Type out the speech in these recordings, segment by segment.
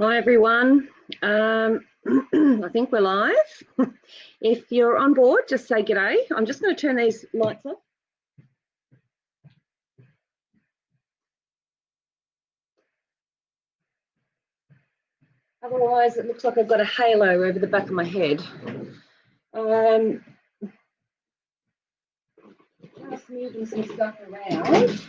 Hi everyone. I think we're live. If you're on board, just say g'day. I'm just going to turn these lights off. Otherwise, it looks like I've got a halo over the back of my head. Just moving some stuff around.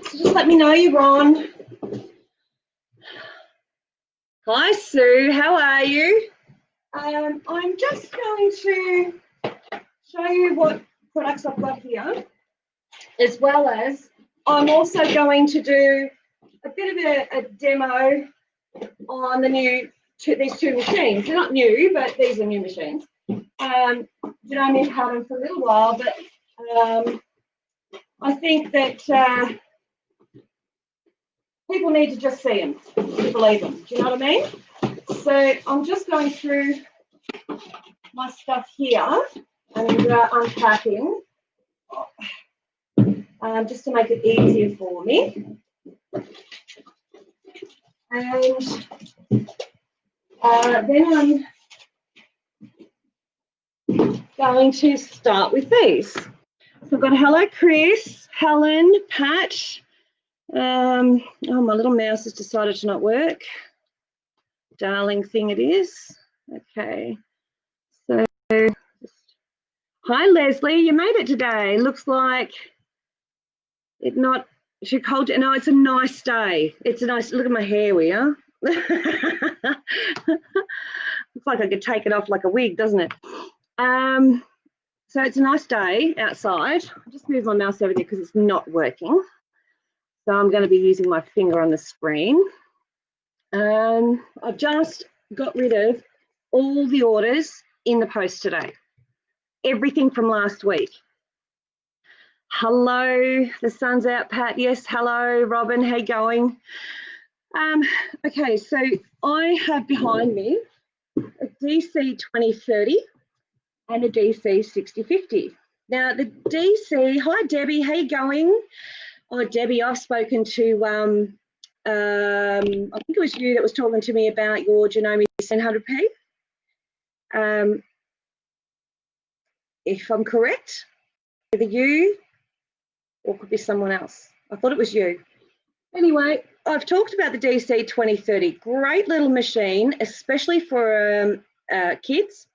So just let me know you're on. Hi Sue, how are you? I'm just going to show you what products I've got here, as well as I'm also going to do a bit of a demo on these two machines. They're not new, but these are new machines. Janome had them for a little while, but I think that people need to just see them to believe them. Do you know what I mean? So I'm just going through my stuff here and unpacking just to make it easier for me. And then I'm going to start with these. So I've got hello Chris, Helen, Pat. Oh, my little mouse has decided to not work. Darling thing it is. Okay. So, hi Leslie, you made it today. Looks like it not. She called it. No, it's a nice day. It's a nice. Look at my hair, we are. Looks like I could take it off like a wig, doesn't it? So it's a nice day outside. I'll just move my mouse over there because it's not working. So I'm going to be using my finger on the screen. I've just got rid of all the orders in the post today. Everything from last week. Hello, the sun's out, Pat. Yes, hello, Robin. How you going? Okay, so I have behind me a DC2030 and a DC6050. Now the DC, hi Debbie, how you going? Oh Debbie, I've spoken to I think it was you that was talking to me about your Janome 700p. If I'm correct, either you or could be someone else. I thought it was you. Anyway, I've talked about the DC2030. Great little machine, especially for kids,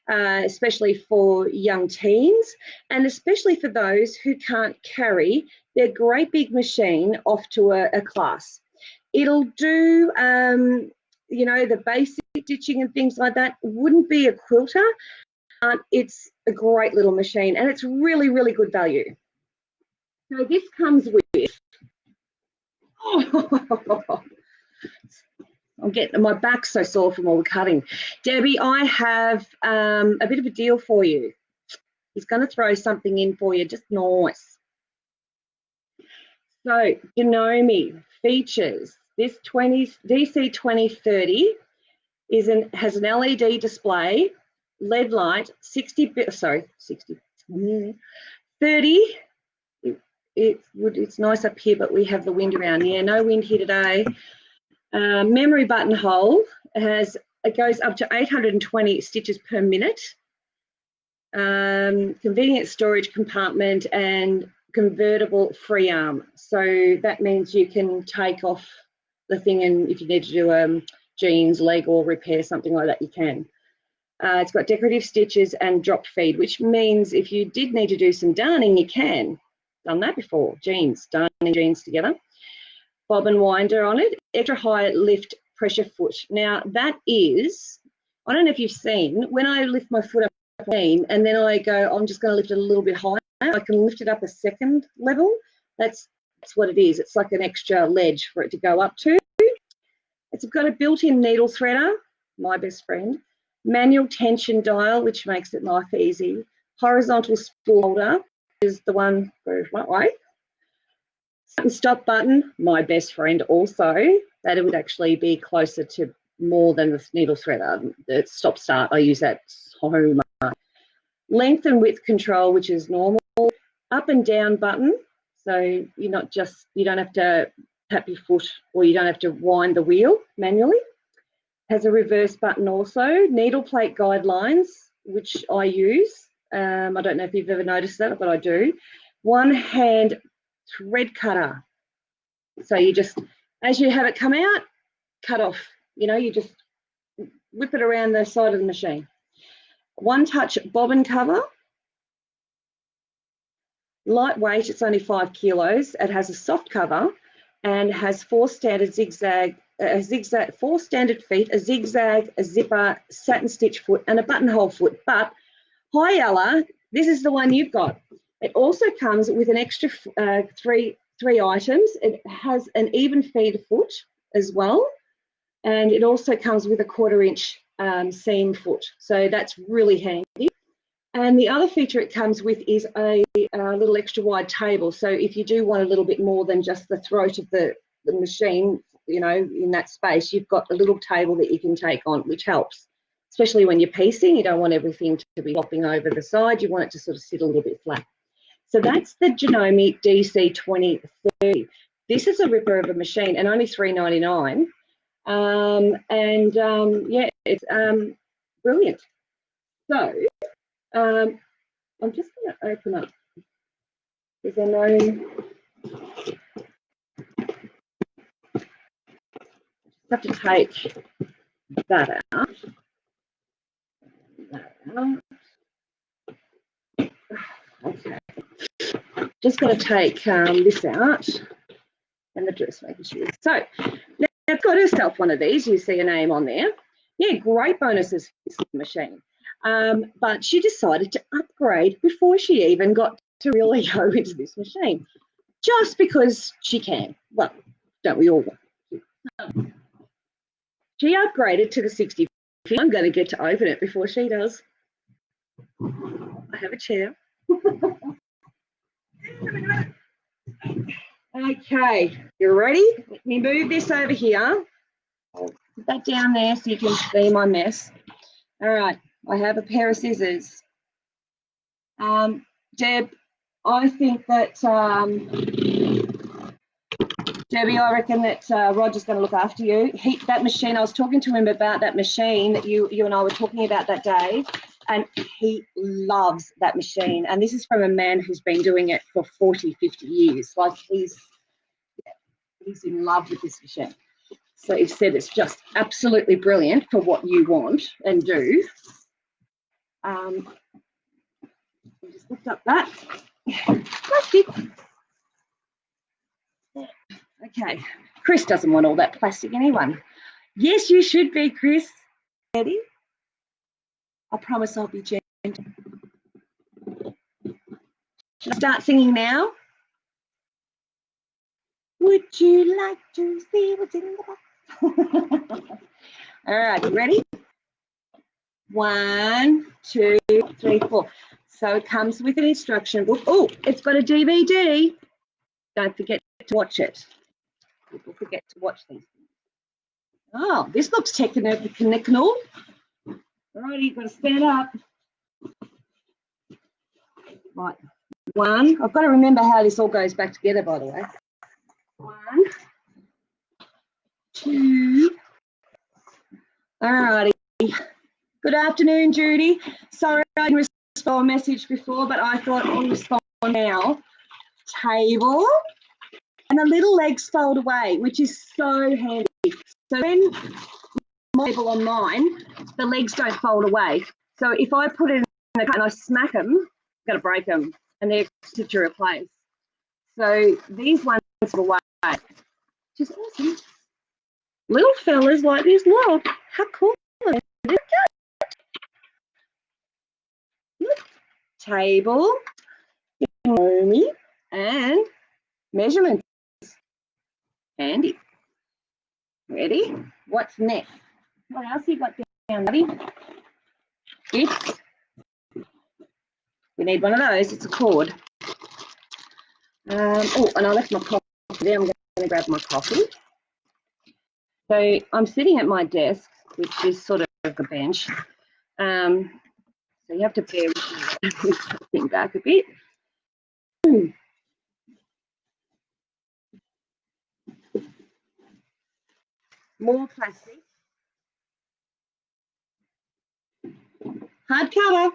especially for young teens, and especially for those who can't carry their great big machine off to a class. It'll do, you know, the basic stitching and things like that. Wouldn't be a quilter. It's a great little machine, and it's really, really good value. So this comes with, I'm getting, my back's so sore from all the cutting. Debbie, I have a bit of a deal for you. He's going to throw something in for you, just nice. So Janome features this DC2030 has an LED display, LED light, 30. It's nice up here, but we have the wind around. Yeah, no wind here today. Memory buttonhole it goes up to 820 stitches per minute. Convenient storage compartment and convertible free arm. So that means you can take off the thing, and if you need to do jeans, leg, or repair something like that, you can. It's got decorative stitches and drop feed, which means if you did need to do some darning, you can. Done that before. Jeans, darning jeans together. Bob and winder on it. Extra high lift pressure foot. Now that is, I don't know if you've seen, when I lift my foot up and then I go, I'm just going to lift it a little bit higher, I can lift it up a second level. That's what it is. It's like an extra ledge for it to go up to. It's got a built-in needle threader, my best friend, manual tension dial, which makes it nice and easy, horizontal spool holder is the one goes that way, stop button, my best friend also, that it would actually be closer to more than the needle threader. The stop start, I use that so much. Length and width control, which is normal. Up and down button, so you don't have to tap your foot, or you don't have to wind the wheel manually. Has a reverse button also. Needle plate guidelines, which I use. I don't know if you've ever noticed that, but I do. One hand thread cutter. So you just, as you have it come out, cut off. You just whip it around the side of the machine. One touch bobbin cover. Lightweight, it's only 5 kilos. It has a soft cover and has 4 standard feet, a zigzag, a zipper, satin stitch foot, and a buttonhole foot. But, hi Ella, this is the one you've got. It also comes with an extra three items. It has an even feed foot as well, and it also comes with a 1/4 inch seam foot. So that's really handy. And the other feature it comes with is a little extra wide table. So if you do want a little bit more than just the throat of the machine, in that space, you've got a little table that you can take on, which helps, especially when you're piecing. You don't want everything to be flopping over the side. You want it to sort of sit a little bit flat. So that's the Janome DC2030. This is a ripper of a machine and only $3.99. Yeah, it's brilliant. So I'm just going to open up, because I know I have to take that out. Okay. Just got to take this out and the dressmaker shoes. So now I've got herself one of these. You see a name on there. Yeah, great bonuses for this machine. But she decided to upgrade before she even got to really go into this machine, just because she can. Well, don't we all want to? She upgraded to the 6050. I'm going to get to open it before she does. I have a chair. Okay, you ready? Let me move this over here. I'll put that down there so you can see my mess. All right, I have a pair of scissors. Deb, I think that, Debbie, I reckon that Roger's going to look after you. That machine, I was talking to him about that machine that you and I were talking about that day, and he loves that machine. And this is from a man who's been doing it for 40, 50 years. Like he's in love with this machine. So he said it's just absolutely brilliant for what you want and do. Just lift up that plastic. Okay, Chris doesn't want all that plastic, anyone. Yes, you should be, Chris. Ready? I promise I'll be gentle. Should I start singing now? Would you like to see what's in the box? All right, you ready? 1, 2, 3, 4. So it comes with an instruction book. Oh, it's got a DVD. Don't forget to watch it. People forget to watch these things. Oh, this looks technical. All right, you've got to stand up. Right, 1. I've got to remember how this all goes back together, by the way. 1, 2. All righty. Good afternoon, Judy. Sorry I didn't respond a message before, but I thought I'll respond now. Table. And the little legs fold away, which is so handy. So when my table on mine, the legs don't fold away. So if I put it in the cut and I smack them, I'm going to break them, and they're easy to replace. So these ones fold away, which is awesome. Little fellas like this, look, how cool is it? Table, and measurements. Handy. Ready? What's next? What else you got down, buddy? If we need one of those, it's a cord. Oh, and I left my coffee there. I'm going to grab my coffee. So I'm sitting at my desk, which is sort of a bench. So you have to bear with me. Move that thing back a bit. More plastic. Hardcover.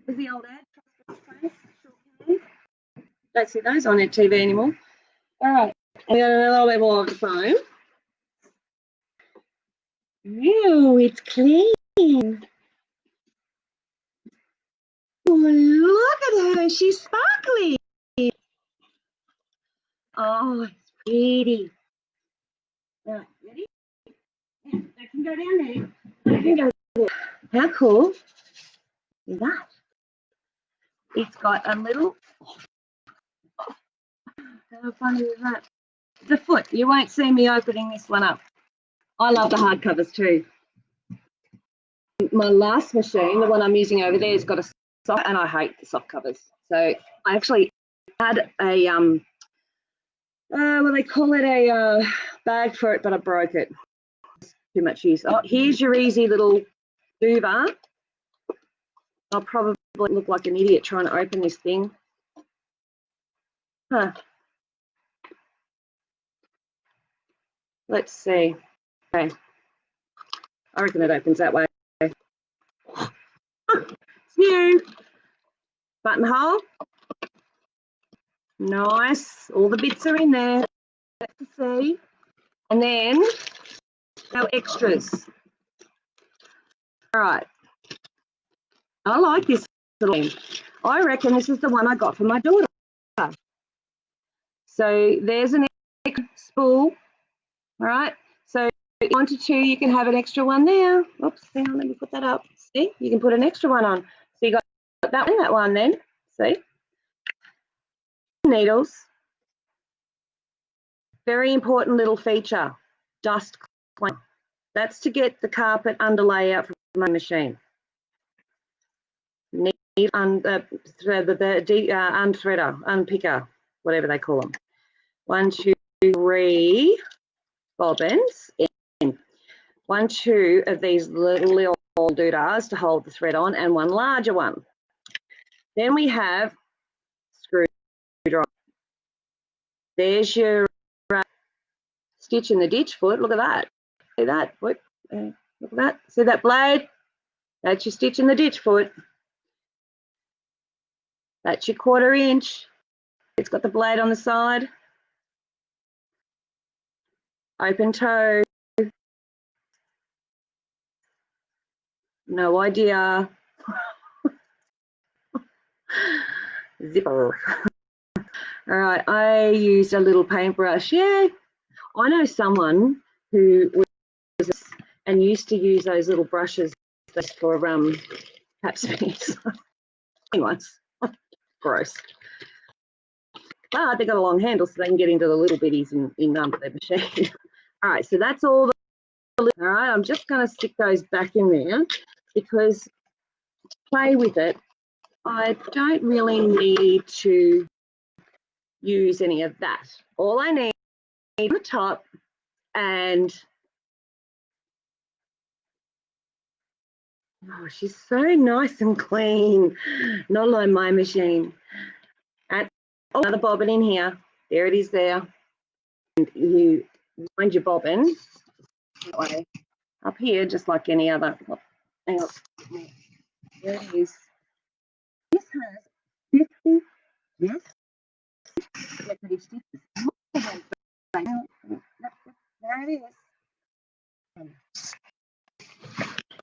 Is the old ad? Don't see those on TV anymore. All right, we got a little bit more of the phone. Ew, it's clean. Oh, look at her, she's sparkly. Oh, it's pretty. Right, ready? Yeah, I can go down there. I can go there. How cool is that? It's got a little, how funny is that? The foot, you won't see me opening this one up. I love the hardcovers too. My last machine, the one I'm using over there, has got a soft, and I hate the soft covers. So I actually had a, well, they call it a bag for it, but I broke it. Too much use. Oh, here's your easy little Hoover. I'll probably look like an idiot trying to open this thing. Huh. Let's see. Okay. I reckon it opens that way. It's new. Buttonhole. Nice. All the bits are in there. Let's see. And then our extras. All right. I like this little one. I reckon this is the one I got for my daughter. So there's an extra spool. All right. So if you wanted to, you can have an extra one there. Oops, hang on, let me put that up. See, you can put an extra one on. So you got that one then. See? Needles. Very important little feature. Dust clean. That's to get the carpet underlay out from my machine. Need unthreader, unpicker, whatever they call them. 1, 2, 3 bobbins in. 1, 2 of these little doodahs to hold the thread on, and one larger one. Then we have screwdriver. There's your stitch in the ditch foot. Look at that. See that? Look at that. See that blade? That's your stitch in the ditch foot. That's your 1/4 inch. It's got the blade on the side. Open toe. No idea. Zipper. All right, I used a little paintbrush. Yeah, I know someone who was and used to use those little brushes just for tap smears. Anyways, gross. But they got a long handle so they can get into the little bitties in their machine. All right, so that's all. All right, I'm just going to stick those back in there because play with it. I don't really need to use any of that. All I need is the top and oh, she's so nice and clean. Not like my machine. And oh, another bobbin in here. There it is there. And you wind your bobbin that way up here, just like any other. Oh, hang on. There it is. This has 50 decorative stitches. There it is.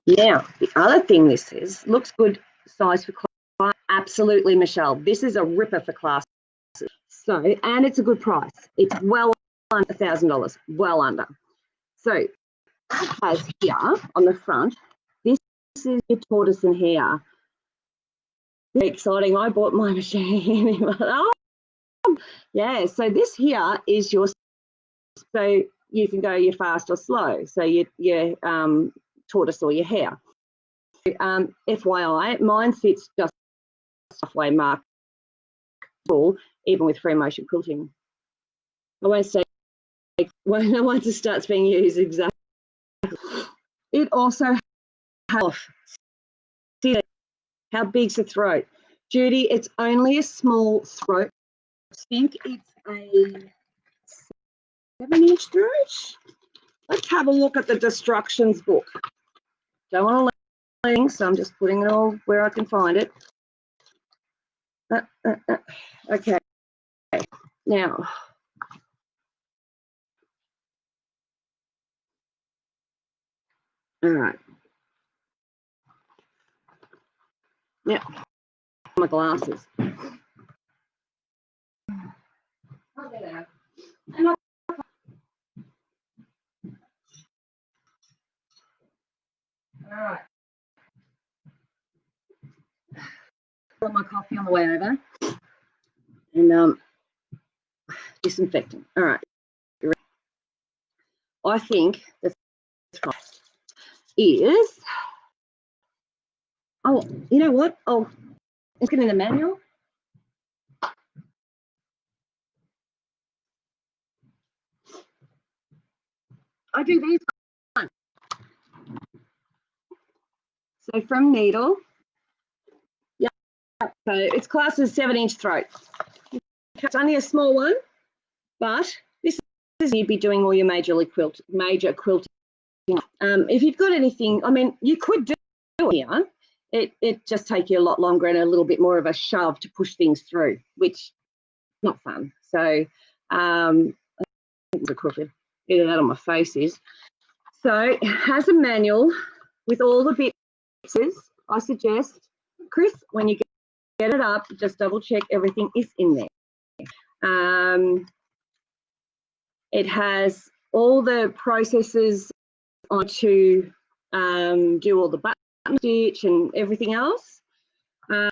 Now, the other thing this is, looks good size for class. Absolutely, Michelle. This is a ripper for classes. So, and it's a good price. It's well under $1,000, well under. So, it has here on the front, this is your tortoise and hare. Very exciting. I bought my machine. Oh, yeah, so this here is your, so you can go your fast or slow. So your tortoise or your hare. FYI, mine fits just halfway mark, even with free motion quilting. I won't say once it starts being used, exactly. It also has how big's the throat? Judy, it's only a small throat. I think it's a 7-inch throat. Let's have a look at the instructions book. Don't want to link, so I'm just putting it all where I can find it. Okay. Now, all right. Now, my glasses. All right. Got my coffee on the way over, and disinfectant. All right. I think the is. Oh, you know what? Oh, it's in the manual. I do these. So from needle. Yeah. So it's classed as 7-inch throat. It's only a small one, but this is you'd be doing all your major quilting. If you've got anything, I mean, you could do it here. It just take you a lot longer and a little bit more of a shove to push things through, which is not fun. So I think the crooked, get it out of my face is. So it has a manual with all the bits. I suggest, Chris, when you get it up, just double check everything is in there. It has all the processes on to do all the button stitch and everything else. How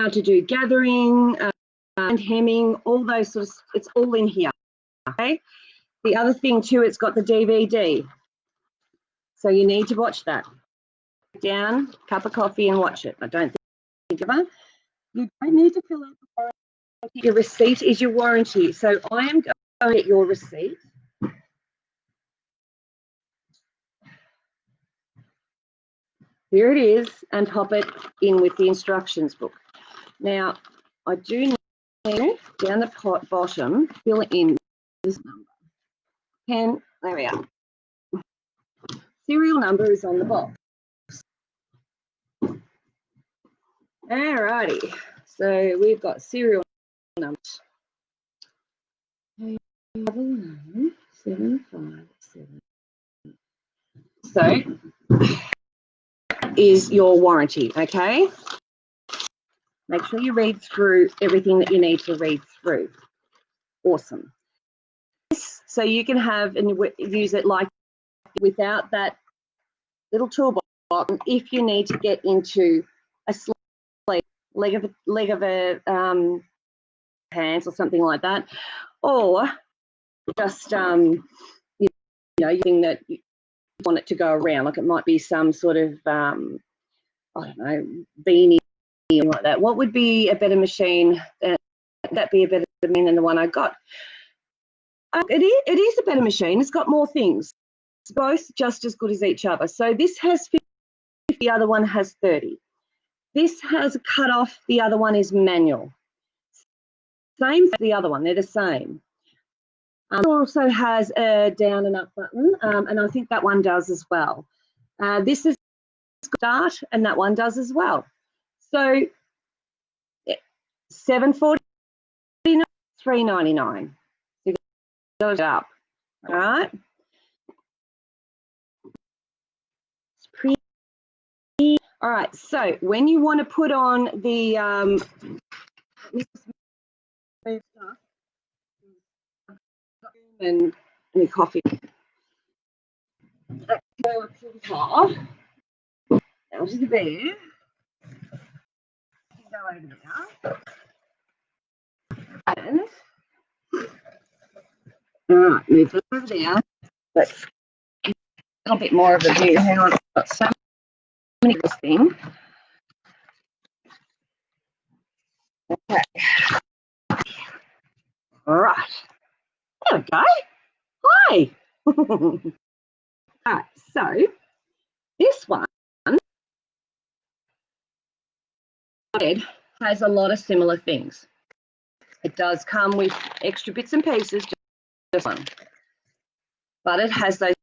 to do gathering and hemming, all those sorts of, it's all in here. Okay. The other thing too, it's got the DVD. So you need to watch that. Down, cup of coffee and watch it. I don't think of it. You don't need to fill out the warranty. Your receipt is your warranty. So I am going to get your receipt. Here it is, and pop it in with the instructions book. Now, I do need down the bottom, fill it in this number. There we are. Serial number is on the box. Alrighty, so we've got serial numbers. 757. So is your warranty, okay? Make sure you read through everything that you need to read through. Awesome. So you can have and use it like without that little toolbox if you need to get into a leg of a pants or something like that, or just you know, using that you want it to go around, like it might be some sort of I don't know, beanie or like that. What would be a better machine? That be a better machine than the one I got? It is a better machine. It's got more things. It's both just as good as each other. So this has 50, the other one has 30. This has a cut-off, the other one is manual. Same as the other one, they're the same. It also has a down and up button, and I think that one does as well. This is start, and that one does as well. So $7.49, $3.99. So you got it up, all right? It's pretty. All right, so when you want to put on the and any coffee. Let's go up to the top. Down to the bed. Go over there. And all right, move it over there. Let's get a little bit more of a view. Hang on, I've got so many of this thing. Okay. All right. There we go. Yay! Alright, so this one has a lot of similar things. It does come with extra bits and pieces, just one, but it has those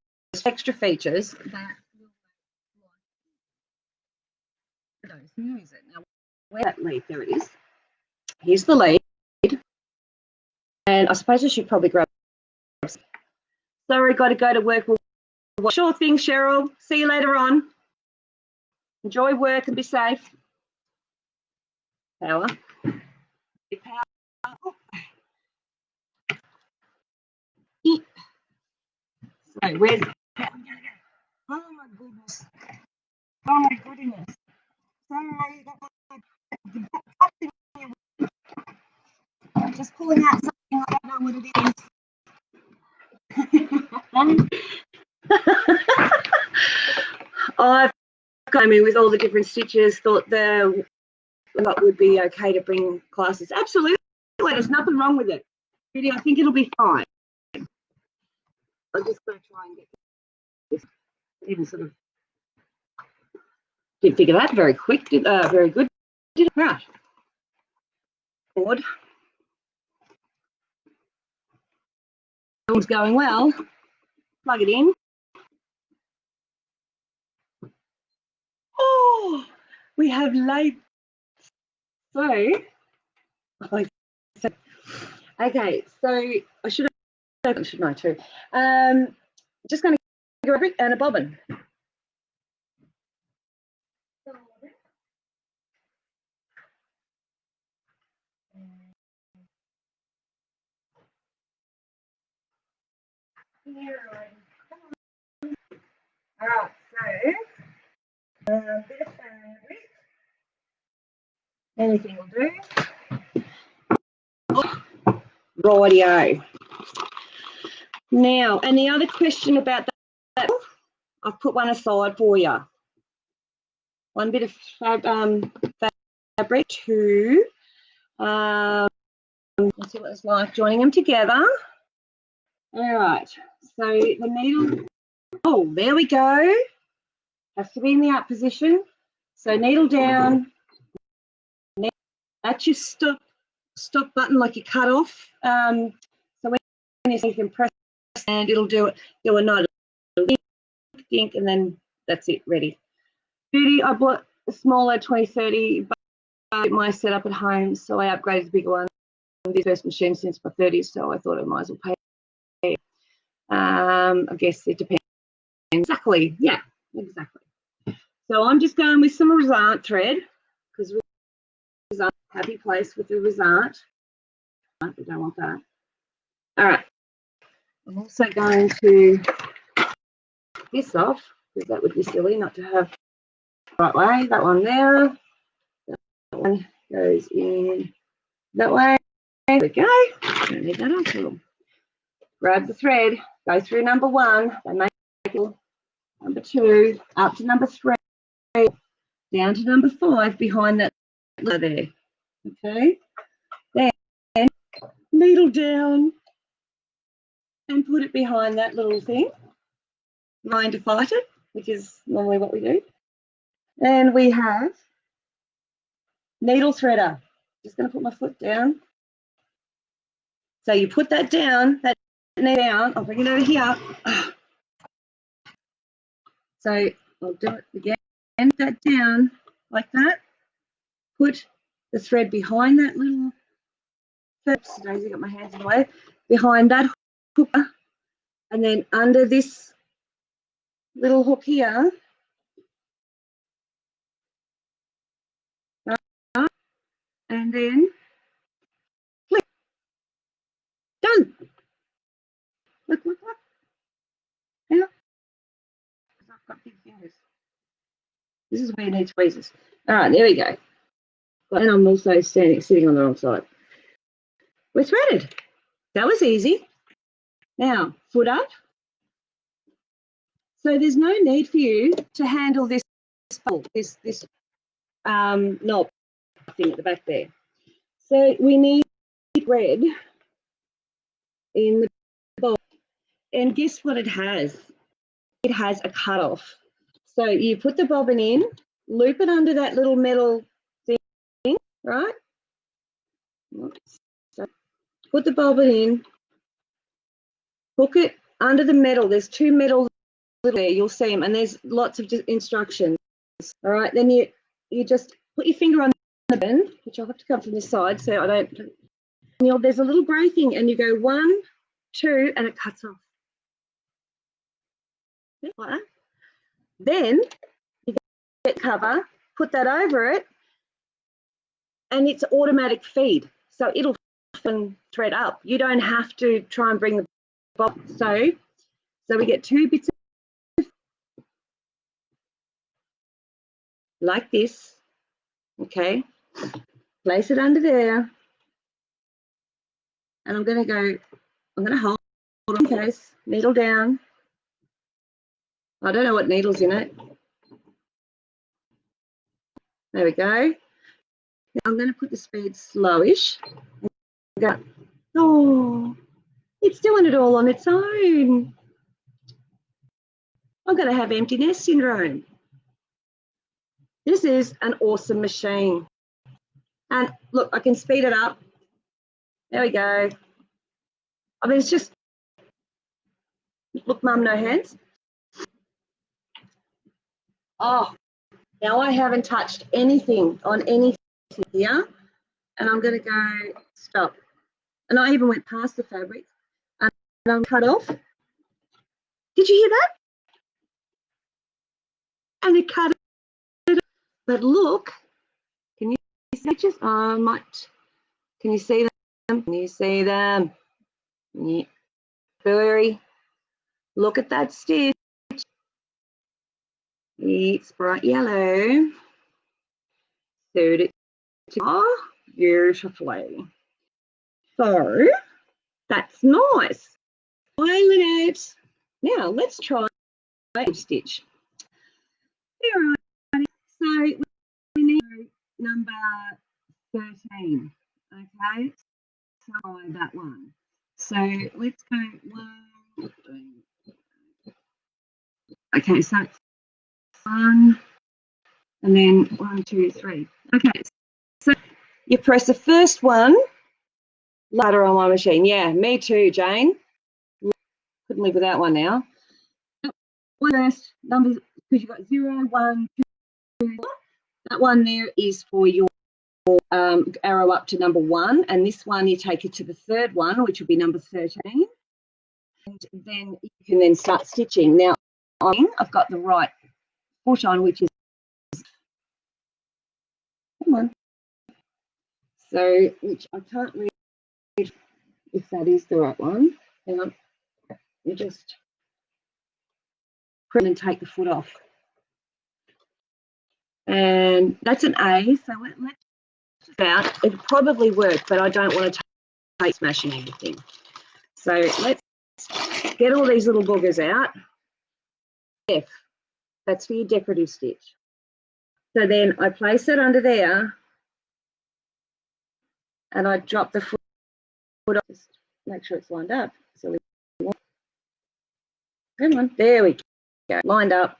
extra features that for those who use it. Now, where that lead, there it is. Here's the lead, and I suppose I should probably grab. Sorry, got to go to work. Sure thing, Cheryl. See you later on. Enjoy work and be safe. Power. So where's the power? Oh my goodness. Oh my goodness. I'm just pulling out something. I don't know what it is. I've got me with all the different stitches, thought that would be okay to bring classes. Absolutely. There's nothing wrong with it. I think it'll be fine. I'm just going to try and get this. Even sort of did figure that very quick. Very good. Right. Board. All's going well. Plug it in. Oh, we have late. So, okay. So I should know too. Just going to grab it and a bobbin. All right, so a bit of fabric. Anything will do. Oh, rightio. Now, and the other question about that, I've put one aside for you. One bit of fabric to, let's see what it's like joining them together. All right, so the needle, oh, there we go. Has to be in the up position. So needle down. That's your stop button, like you cut off. So when you can press and it'll do a note, dink, and then that's it, ready. Beauty, I bought a smaller 2030, but my setup at home, so I upgraded the bigger one. This first machine since my 30s, so I thought I might as well pay. I guess it depends. Exactly, yeah, exactly. So I'm just going with some Resart thread because Resart, happy place with the Resart. We don't want that. All right. I'm also going to this off because that would be silly not to have the right way. That one there. That one goes in that way. There we go. Don't need that on. Grab the thread. Go through number one. They make number two up to number three. Down to number 5 behind that there. Okay. Then needle down and put it behind that little thing. Mind to fight it, which is normally what we do. And we have needle threader. Just going to put my foot down. So you put that down, that needle down. I'll bring it over here. So I'll do it again. That down like that. Put the thread behind that little. Oops, Daisy got my hands in the way. Behind that hooker, and then under this little hook here. And then flip. Done. Look. Yeah. I've got big fingers. This is where you need tweezers. All right, there we go. And I'm also sitting on the wrong side. We're threaded. That was easy. Now, foot up. So there's no need for you to handle this knob thing at the back there. So we need thread in the bowl. And guess what it has? It has a cutoff. So you put the bobbin in, loop it under that little metal thing, right? So put the bobbin in, hook it under the metal. There's two metal there, you'll see them, and there's lots of instructions. All right, then you just put your finger on the bend, which I'll have to come from this side so I don't. There's a little grey thing, and you go 1, 2, and it cuts off. Like that. Then you get cover, put that over it, and it's automatic feed, so it'll thread up. You don't have to try and bring the bob. So we get 2 bits of like this. Okay, place it under there, and I'm going to hold in case, needle down. I don't know what needle's in it. There we go. Now I'm going to put the speed slowish. Go. Oh, it's doing it all on its own. I'm going to have empty nest syndrome. This is an awesome machine. And look, I can speed it up. There we go. I mean, it's just, look, Mum, no hands. Oh, now I haven't touched anything on anything here. And I'm going to go stop. And I even went past the fabric and I'm cut off. Did you hear that? And it cut it. But look, can you see just? Oh, might. Can you see them? Can you see them? Yeah. Blurry. Look at that stitch. It's bright yellow. Sewed it beautifully. So that's nice. Iron it. Now let's try a stitch. All right. So we need number 13. Okay. So that one. So let's go 1. Okay, so it's 1, and then 1, 2, 3. Okay, so you press the first one ladder on my machine. Yeah, me too, Jane. Couldn't live without one now. First numbers, because you've got 0, 1, 2, 4. That one there is for your arrow up to number 1, and this one you take it to the third one, which will be number 13. And then you can then start stitching. Now, I've got the right foot on, which is, come on. So, which I can't read if that is the right one. Hang on. You just press and take the foot off. And that's an A, so let's just out. It'll probably work, but I don't want to take smashing anything. So let's get all these little boogers out. F, that's for your decorative stitch. So then I place it under there and I drop the foot off, just make sure it's lined up. So come on, there we go, lined up.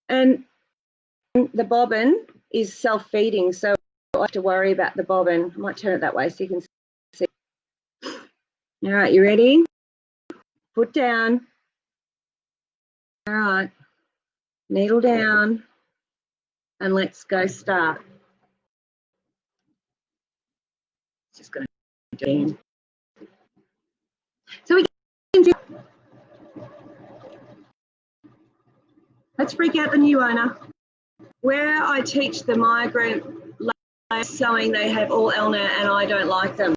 And the bobbin is self-feeding, so I don't have to worry about the bobbin. I might turn it that way so you can see. All right, you ready? Foot down. All right, needle down, and let's go start. Just going to do it. So we can do. Let's freak out the new owner. Where I teach the migrant sewing, they have all Elna, and I don't like them.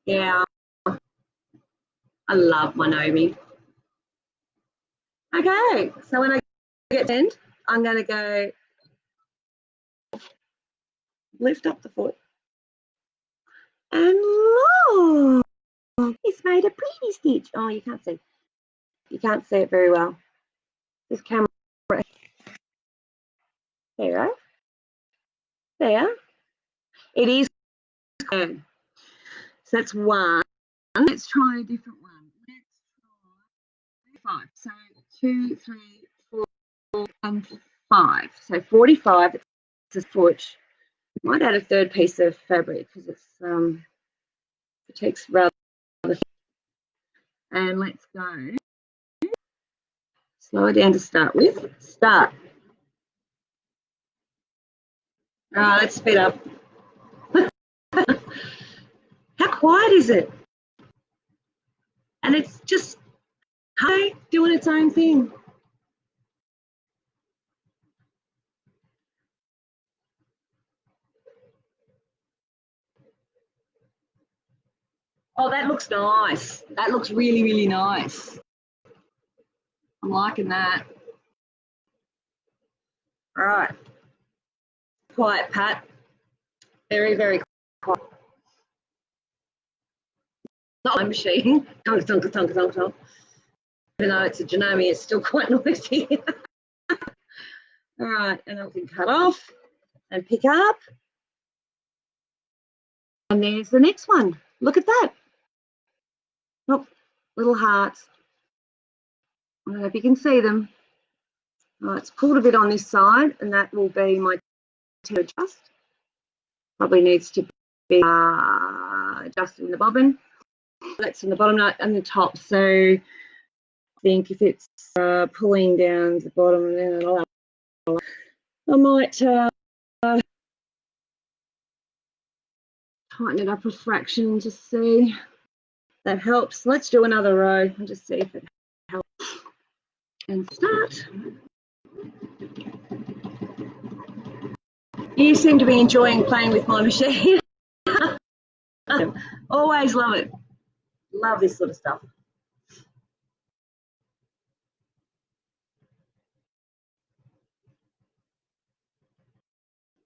Yeah, I love my Janome. Okay, so when I get to the end, I'm going to go lift up the foot. And look, it's made a pretty stitch. Oh, you can't see. You can't see it very well. This camera. There you go. There. It is good. So that's 1. Let's try a different one. Let's try 5. So 2, 3, 4, 5. So 45. It's a foot. Might add a third piece of fabric because it's it takes rather. And let's go. Slow it down to start with. Start. All right, let's speed up. How quiet is it? And it's just, hey, doing its own thing. Oh, that looks nice. That looks really, really nice. I'm liking that. All right. Quiet, Pat. Very, very quiet. Not my machine. Tonk, tonk, tonk, tonk, tonk. Even though it's a Janome, it's still quite noisy. All right, and I can cut off and pick up. And there's the next one. Look at that. Oh, little hearts. I hope you can see them. Oh, it's pulled a bit on this side, and that will be my adjust. Probably needs to be adjusting the bobbin. That's in the bottom and the top. So I think if it's pulling down the bottom, then I might tighten it up a fraction and just see. That helps. Let's do another row and just see if it helps. And start. You seem to be enjoying playing with my machine. Always love it. Love this sort of stuff.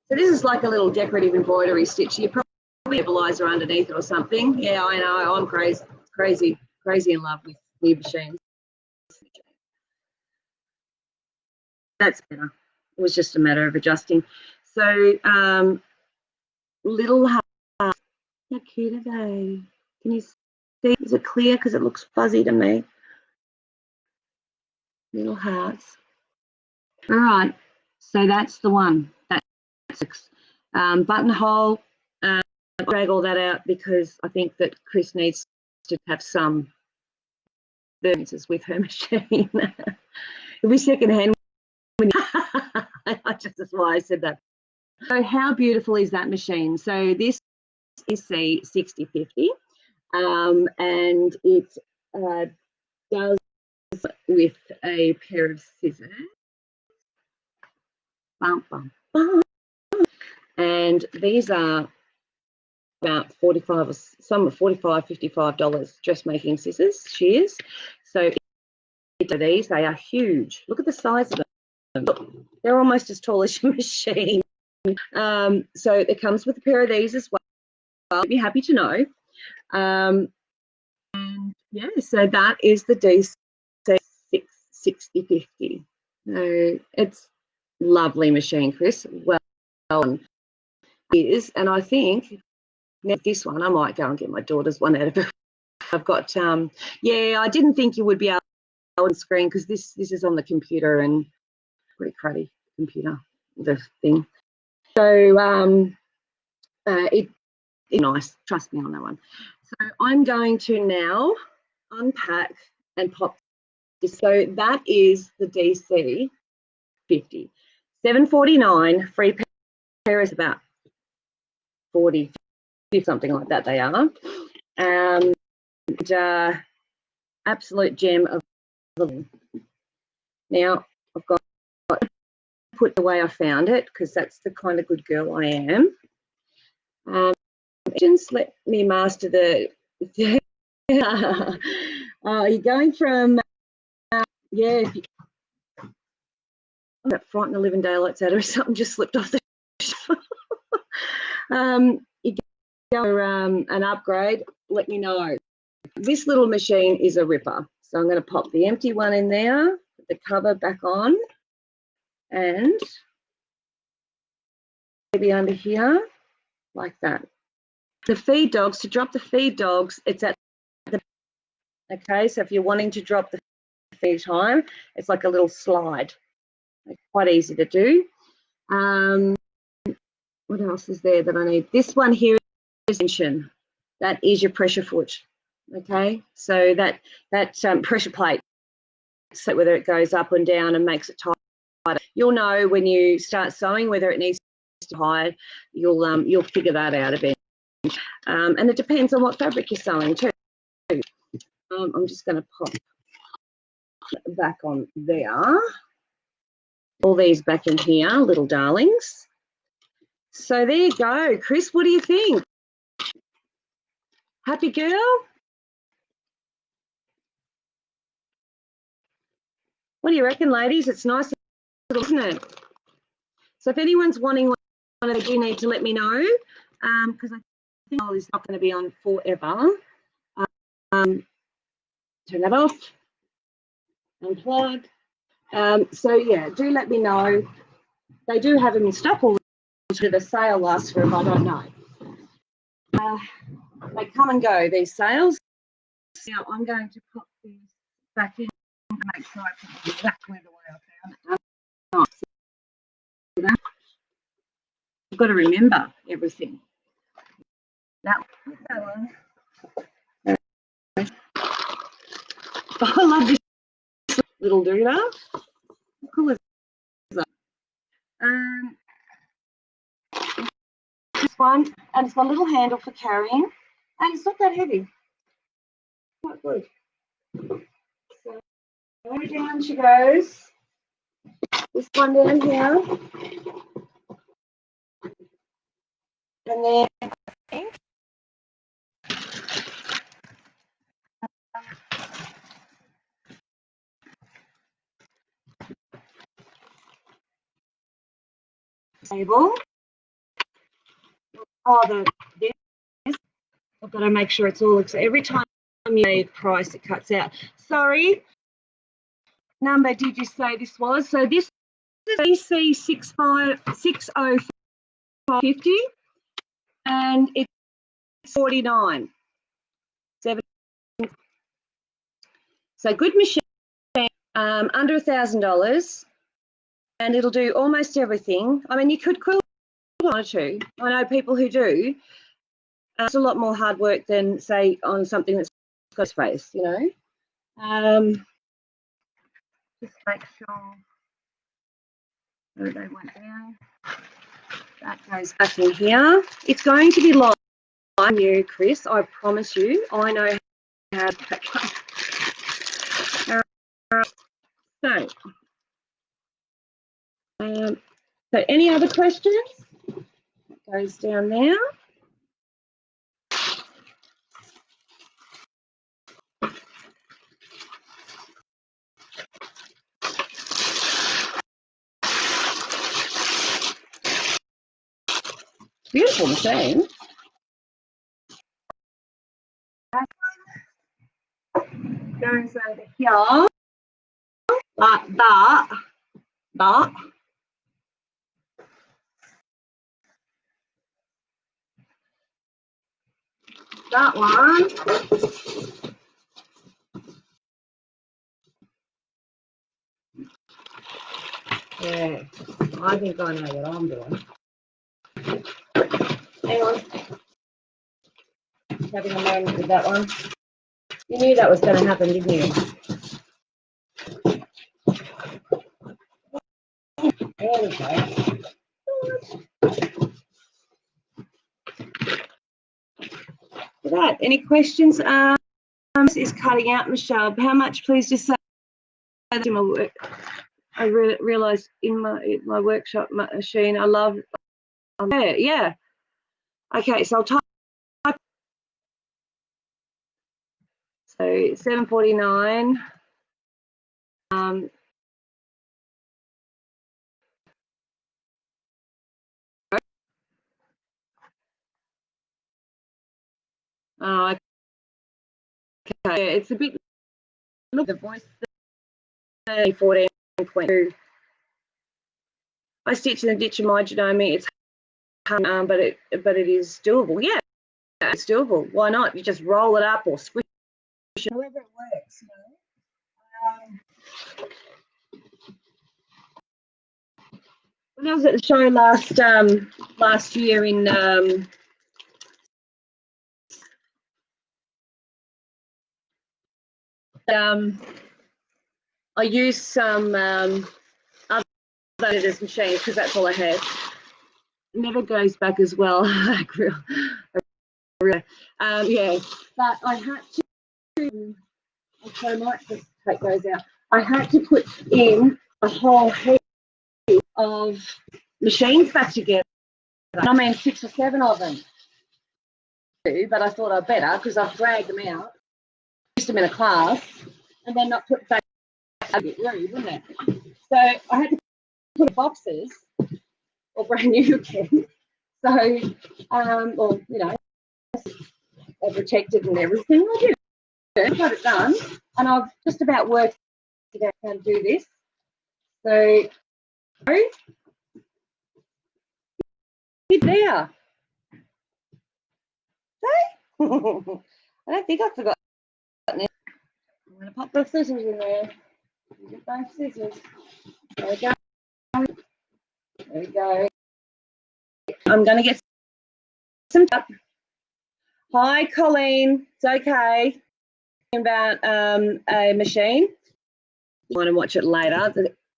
So this is like a little decorative embroidery stitch. You probably stabilizer underneath it or something. Yeah, I know. I'm crazy in love with new machines. That's better. It was just a matter of adjusting. So little hearts. How cute are they? Can you see? Is it clear? Because it looks fuzzy to me. Little hearts. All right. So that's the one. That's buttonhole. Drag all that out because I think that Chris needs to have some experiences with her machine. It'll be secondhand. That's why I said that. So how beautiful is that machine? So this is DC6050, and it does with a pair of scissors. Bum, bum, bum. And these are about $45 or some are $45, $55 dressmaking scissors, shears. So these, they are huge. Look at the size of them. Look, they're almost as tall as your machine. So it comes with a pair of these as well. I'll be happy to know. And yeah, so that is the DC6050. So it's lovely machine, Chris. Well done. Is, and I think now this one I might go and get my daughter's one out of it. I've got yeah, I didn't think you would be able to on screen because this is on the computer and pretty cruddy computer, the thing. So it's nice, trust me on that one. So I'm going to now unpack and pop this. So that is the DC50. $7.49, free pair is about 40, something like that they are. And absolute gem of the. Now I've got to put the way I found it because that's the kind of good girl I am. Just let me master the. You're going from yeah. If you, I'm that frightened the living daylights out of me. Something just slipped off the shelf. You go an upgrade. Let me know. This little machine is a ripper. So I'm going to pop the empty one in there, put the cover back on, and maybe under here, like that. The feed dogs, to drop the feed dogs, it's at Okay, so if you're wanting to drop the feed time, it's like a little slide. It's quite easy to do. What else is there that I need? This one here is tension. That is your pressure foot. Okay, so that pressure plate, so whether it goes up and down and makes it tighter. You'll know when you start sewing whether it needs to be higher. You'll figure that out eventually. And it depends on what fabric you're sewing too. I'm just going to pop back on there. All these back in here, little darlings. So there you go, Chris. What do you think? Happy girl? What do you reckon, ladies? It's nice, isn't it? So if anyone's wanting one, they do need to let me know, because I think it's not going to be on forever. Turn that off. Unplug. So yeah, do let me know. They do have them in stock, or the sale lasts forever, I don't know. They come and go, these sales. Now I'm going to put these back in and make sure I put them exactly the way I found it. You've got to remember everything. That one. I love this little doodah. How cool is that? This one, and it's got a little handle for carrying, and it's not that heavy. Quite good. So down she goes. This one down here, and then table. Oh, this. I've got to make sure it's all. So every time you say price, it cuts out. Sorry. Number did you say this was? So this is DC6050, and it's 49. So good machine, under $1,000, and it'll do almost everything. I mean, you could quilt if you wanted to. I know people who do. It's a lot more hard work than, say, on something that's got space, you know. Just make sure that they went down. That goes back in here. It's going to be light on you, Chris. I promise you. I know how to pack that. So any other questions? It goes down there. Beautiful machine. Goes over here. Like that. That one. Yeah, I think I know what I'm doing. Hang on. Having a moment with that one. You knew that was going to happen, didn't you? There we go. Right, any questions? This is cutting out, Michelle. How much, please just say in my work. I realised in my workshop machine, I love, yeah. Okay, so I'll type. So 749. Oh, okay, it's a bit. Look, the voice 14.2. I stitch in the ditch in my Janome. It's but it is doable. Yeah, it's doable. Why not? You just roll it up or squish however it works, when I was at the show last year in I used some other editors machines because that's all I had. It never goes back as well. Yeah, but I had to. I might just take those out. I had to put in a whole heap of machines back together. I mean, 6 or 7 of them. But I thought I'd better because I've dragged them out, used them in a class, and then not put back a bit rude, wouldn't it? So I had to put boxes or brand new again. So, or you know, protected and everything. I did it, got it done, and I've just about worked out how to do this. So, there. I don't think I forgot it. I'm going to pop the scissors in there. Get those scissors. There we go. There we go. I'm going to get some. Hi, Colleen. It's okay. About a machine. You want to watch it later.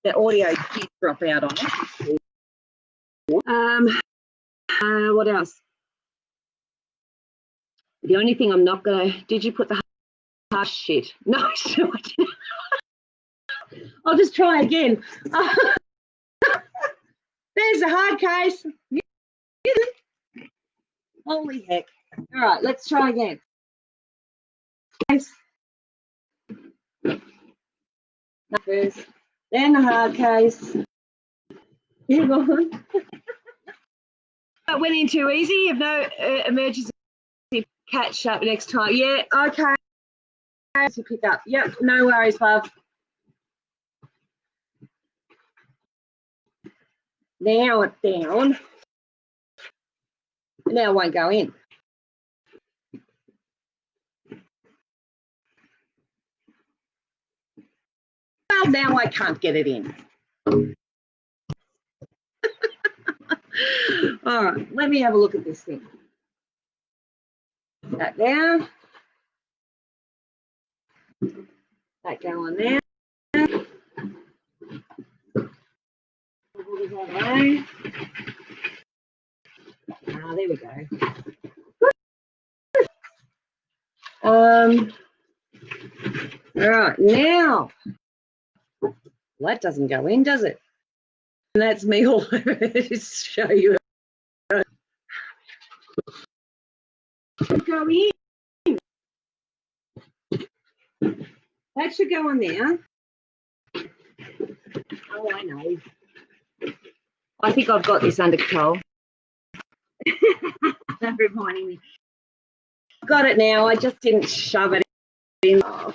The audio did drop out on it. What else? The only thing I'm not going to. Did you put the harsh shit? No, I didn't. I'll just try again. There's the hard case. Holy heck. All right, let's try again. First, then the hard case. That went in too easy. You have no emergency catch up next time. Yeah, okay. To pick up. Yep, no worries, love. Now it's down. Now it won't go in. Well, now I can't get it in. All right, let me have a look at this thing. That down. That go on there. There we go. All right, now that doesn't go in, does it? And that's me all over to show you. Go in. That should go on there. Oh, I know. I think I've got this under control. Reminding me. I've got it now. I just didn't shove it in. Oh.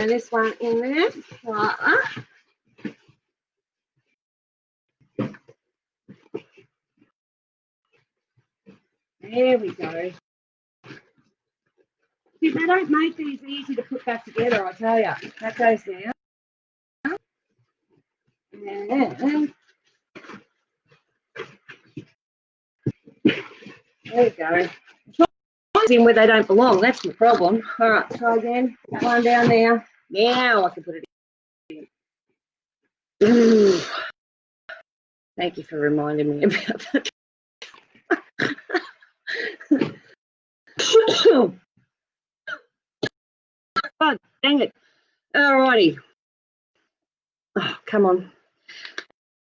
And this one in there. Like that. There we go. See, they don't make these easy to put back together, I tell you. That goes there. And there we go. In where they don't belong, that's the problem. All right, try again. That one down there. Now I can put it in. Ooh. Thank you for reminding me about that. Oh, dang it. All righty. Oh, come on.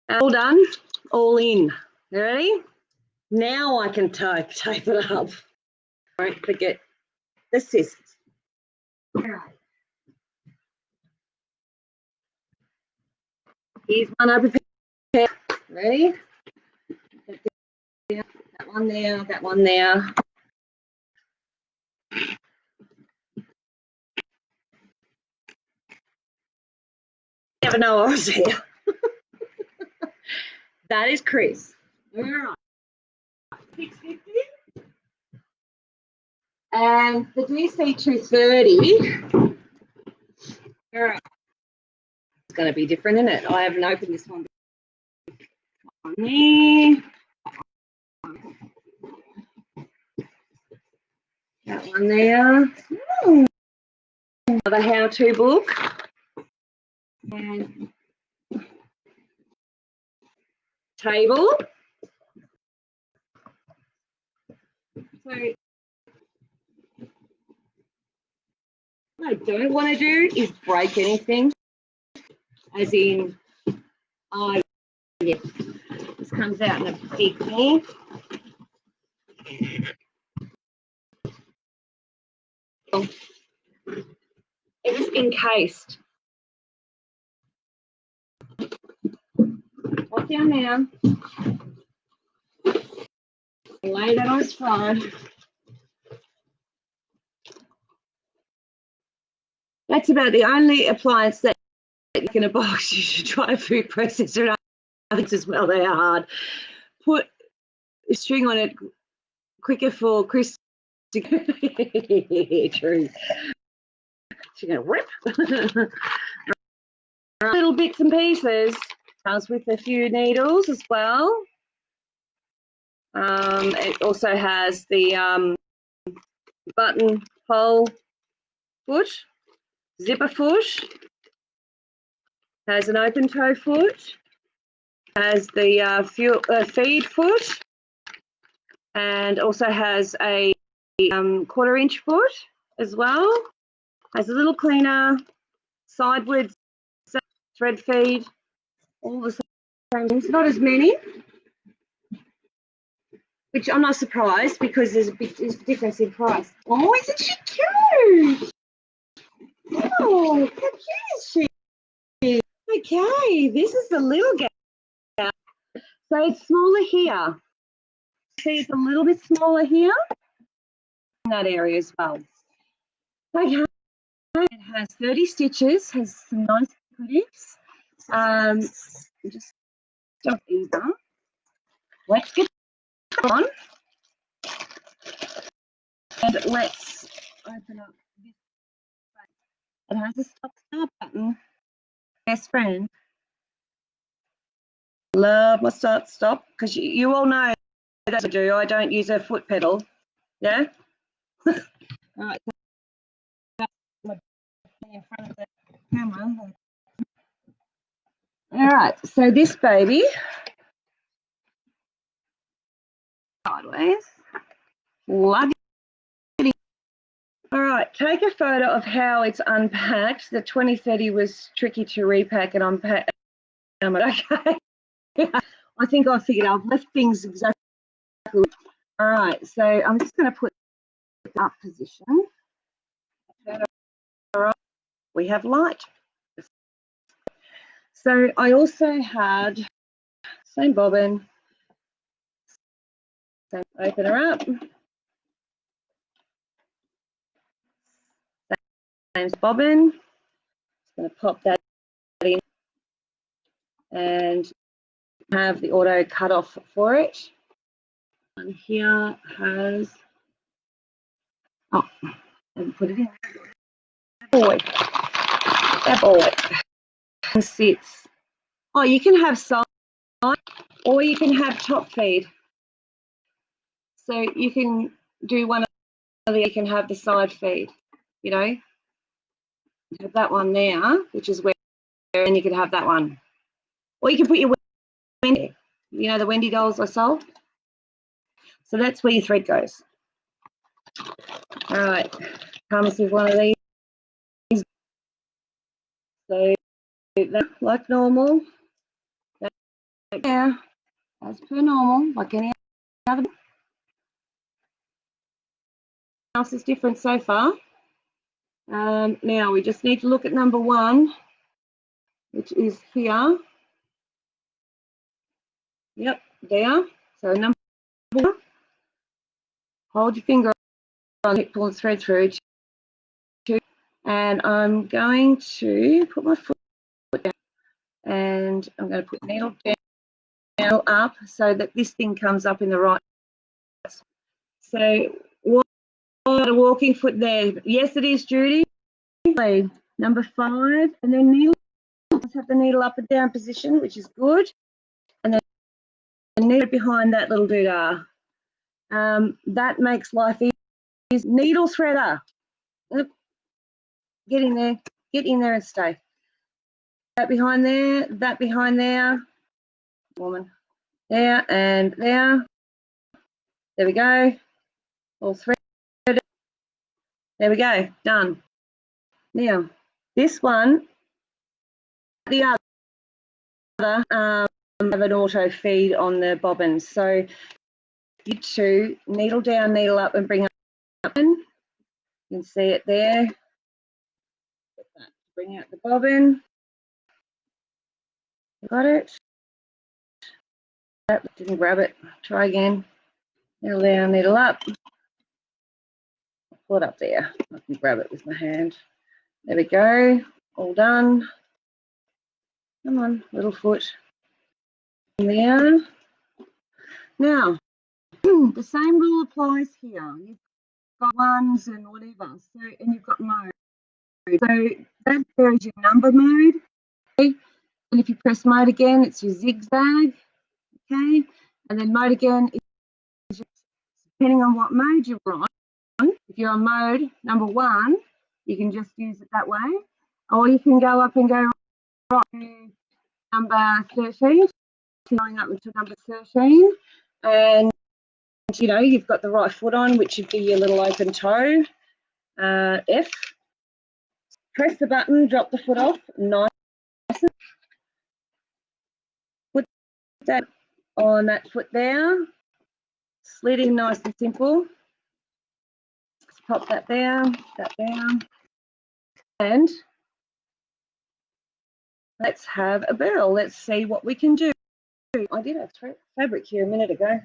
All done. All in. Ready? Now I can tape it up. Don't forget the scissors. All right. Here's one over there. Ready? That one there, that one there. Never know I was here. That is Chris. All right. 650. And the DC2030, it's going to be different, isn't it? I haven't opened this one. That one there. Another how-to book. And table. So what I don't want to do is break anything, as in, yeah, this comes out in a big thing. It is encased. Walk down now. Lay that on its side. That's about the only appliance that in a box. You should try a food processor and others as well. They are hard. Put a string on it quicker for Chris to true. She's gonna rip. Little bits and pieces. Comes with a few needles as well. It also has the buttonhole foot, zipper foot, has an open toe foot, has the feed foot, and also has a 1/4 inch foot as well. Has a little cleaner, sidewards thread feed, all the same things. Not as many, which I'm not surprised because there's a big difference in price. Oh, isn't she cute? Oh, how cute is she? Okay, this is the little gal. So it's smaller here. See, it's a little bit smaller here in that area as well. Okay, it has 30 stitches, has some nice clips. Just stuff these up. Let's get on. And let's open up this. It has a stop button. Best friend. Love my stop because you all know that I do. I don't use a foot pedal. Yeah. All right. So in front of the camera. All right. So this baby sideways. Love it. All right. Take a photo of how it's unpacked. The 2030 was tricky to repack and unpack. Okay. I think I figured I've left things exactly. All right, so I'm just going to put it up position. All right, we have light. So I also had same bobbin. So open her up. Same bobbin. Just going to pop that in and have the auto cut off for it. And here has, oh, and put it in. Boy, that boy sits. Oh, you can have side or you can have top feed. So you can do one of the, you can have the side feed, you know. Have that one there, which is where, and you can have that one. Or you can put your Wendy, you know, the Wendy dolls I sold. So that's where your thread goes. All right, comes with one of these. So that, like normal, yeah, as per normal, like any other. Else is different so far. Now we just need to look at number 1, which is here. Yep, there. So number 1, hold your finger on it, pull the thread through. And I'm going to put my foot down and I'm going to put needle down up so that this thing comes up in the right. So what got a walking foot there. Yes, it is, Judy. Number 5, and then needle. Let's have the needle up and down position, which is good. And then the needle behind that little doodah. That makes life easy. Needle threader. Get in there. Get in there and stay. That behind there. That behind there. Woman. There and there. There we go. All threaded. There we go. Done. Now, this one, the other, have an auto feed on the bobbins. So you two needle down, needle up, and bring up. You can see it there. Bring out the bobbin. Got it. Didn't grab it. Try again. Needle down, needle up. Pull it up there. I can grab it with my hand. There we go. All done. Come on, little foot. There. Now, the same rule applies here. You've got ones and whatever. So, and you've got mode. So that there is your number mode. Okay? And if you press mode again, it's your zigzag. Okay. And then mode again is just, depending on what mode you're on. If you're on mode number 1, you can just use it that way. Or you can go up and go right to number 13, going up to number 13. And you know, you've got the right foot on, which would be your little open toe. F. Press the button, drop the foot off. Nice. Put that on that foot there. Slid in nice and simple. Just pop that down, and let's have a barrel. Let's see what we can do. I did have fabric here a minute ago.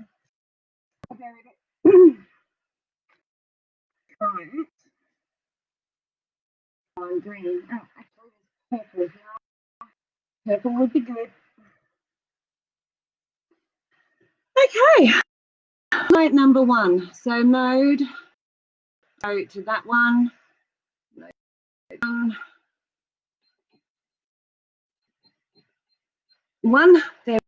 Right. On green. Oh, actually, purple. Purple would be good. Okay. Mode number 1. So mode. Go to that one. One. There.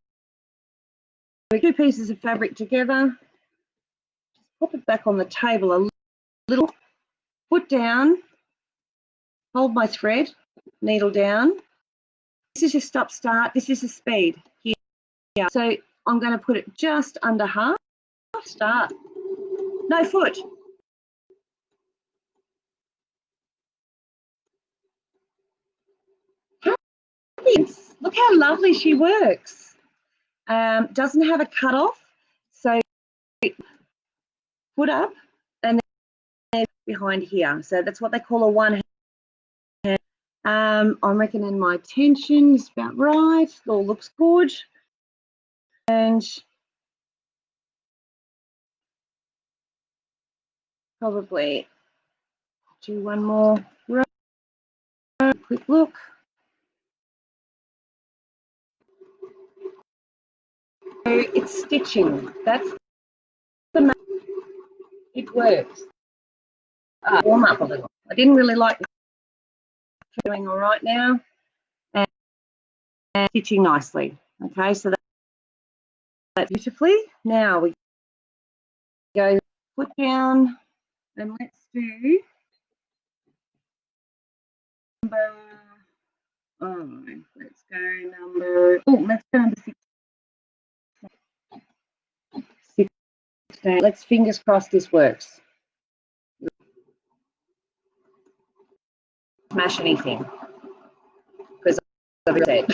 2 pieces of fabric together. Pop it back on the table a little. Foot down. Hold my thread. Needle down. This is your stop start. This is the speed here. So I'm going to put it just under half. Start. No foot. Look how lovely she works. Doesn't have a cut off. So foot up and then behind here. So that's what they call a one hand. I'm reckoning my tension is about right. It all looks good. And probably do one more row. Quick look. So it's stitching. That's the it works. Warm up a little. I didn't really like the doing all right now. And stitching nicely. Okay, so that's beautifully. Now we go foot down and let's do number, let's go number, let's go number 16. Let's fingers crossed this works. Smash anything, because I've said.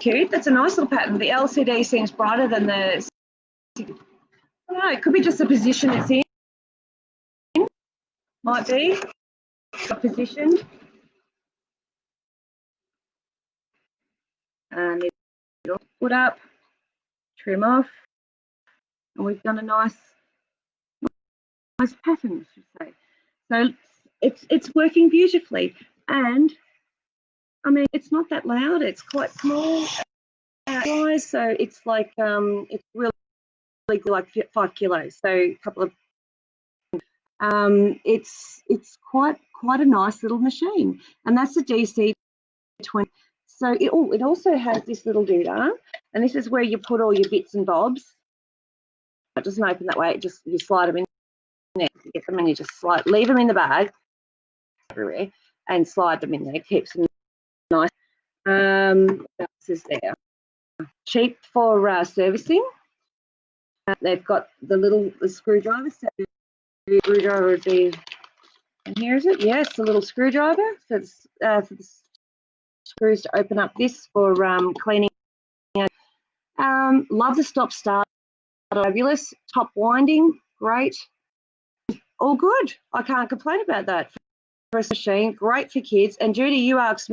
Cute, that's a nice little pattern. The LCD seems brighter than the, I don't know, it could be just the position it's in. Might be a position. And put up, trim off, and we've done a nice pattern, I should say. So it's working beautifully, and I mean it's not that loud. It's quite small. guys, so it's like it's really good, like 5 kilos, so a couple of it's quite a nice little machine, and that's a DC20. So it also has this little doodah, and this is where you put all your bits and bobs. It doesn't open that way. It just, you slide them in there, you get them, and you just leave them in the bag everywhere and slide them in there. Keeps them nice. What else is there? Cheap for servicing. They've got the screwdriver. So the screwdriver would be, and here is it. Yes, the little screwdriver for the screws to open up this for cleaning. Love the stop start. Fabulous. Top winding, great. All good. I can't complain about that. For a machine, great for kids. And Judy, you asked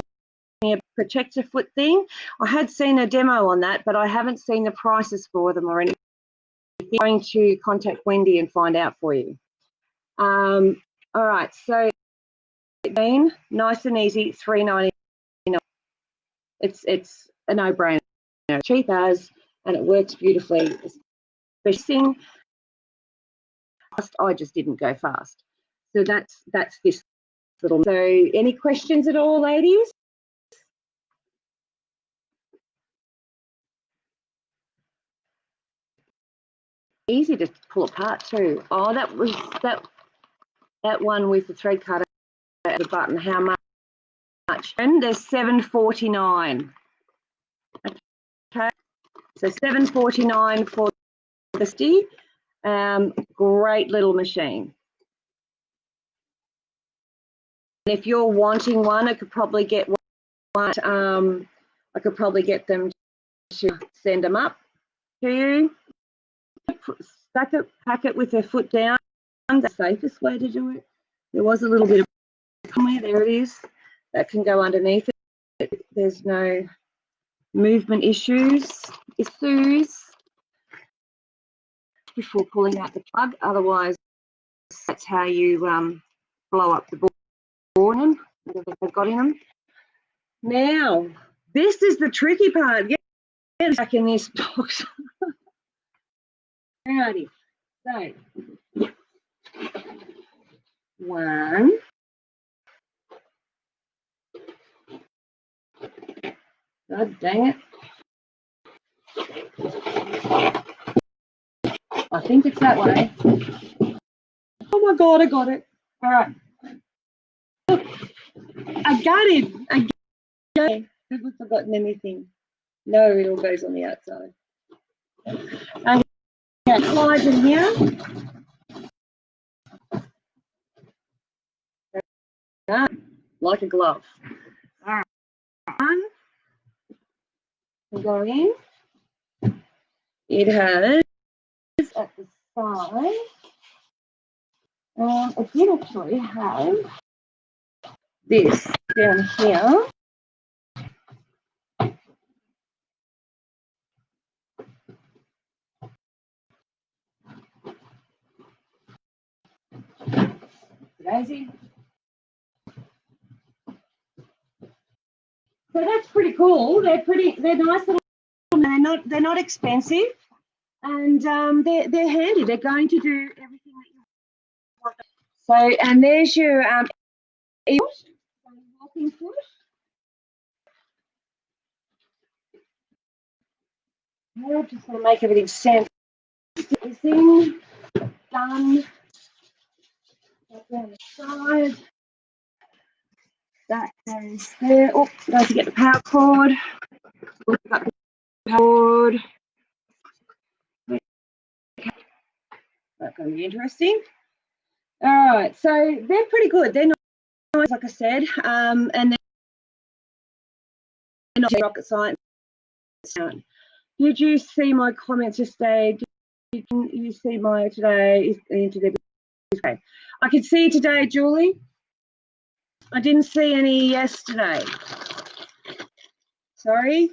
me a protector foot thing. I had seen a demo on that, but I haven't seen the prices for them or anything. I'm going to contact Wendy and find out for you. All right, so nice and easy, $3.99. It's a no-brainer, cheap as, and it works beautifully. Especially, I just didn't go fast. So that's this little. So any questions at all, ladies? Easy to pull apart too. Oh, that was that one with the thread cutter at the button. How much? And there's $7.49. Okay, so $7.49 for the stick. Great little machine. If you're wanting one, I could probably get one. I could probably get them to send them up to you. Pack it with their foot down. The safest way to do it. There was a little bit of somewhere. There it is. That can go underneath it. There's no movement issues before pulling out the plug. Otherwise, that's how you blow up the board, whatever they've got in them. Now, this is the tricky part. Get back in this box. Alrighty. So, one. God dang it. I think it's that way. Oh my God, I got it. All right. I got it. I haven't forgotten anything. No, it all goes on the outside. Okay, slides in here. Like a glove. All right. One. Go in. It has at the side. It did actually have this down here. Daisy. So that's pretty cool. They're nice little. They're not expensive, and they're handy. They're going to do everything that you want. So, and there's your walking foot. I just want to make everything sense. Everything done. Down the side. That goes there. Oh, don't forget the power cord. Look at the power cord. That's going to be interesting. All right, so they're pretty good. They're nice, like I said, and they're not rocket science. Did you see my comments yesterday? Did you see my today? Okay. I could see today, Julie. I didn't see any yesterday. Sorry.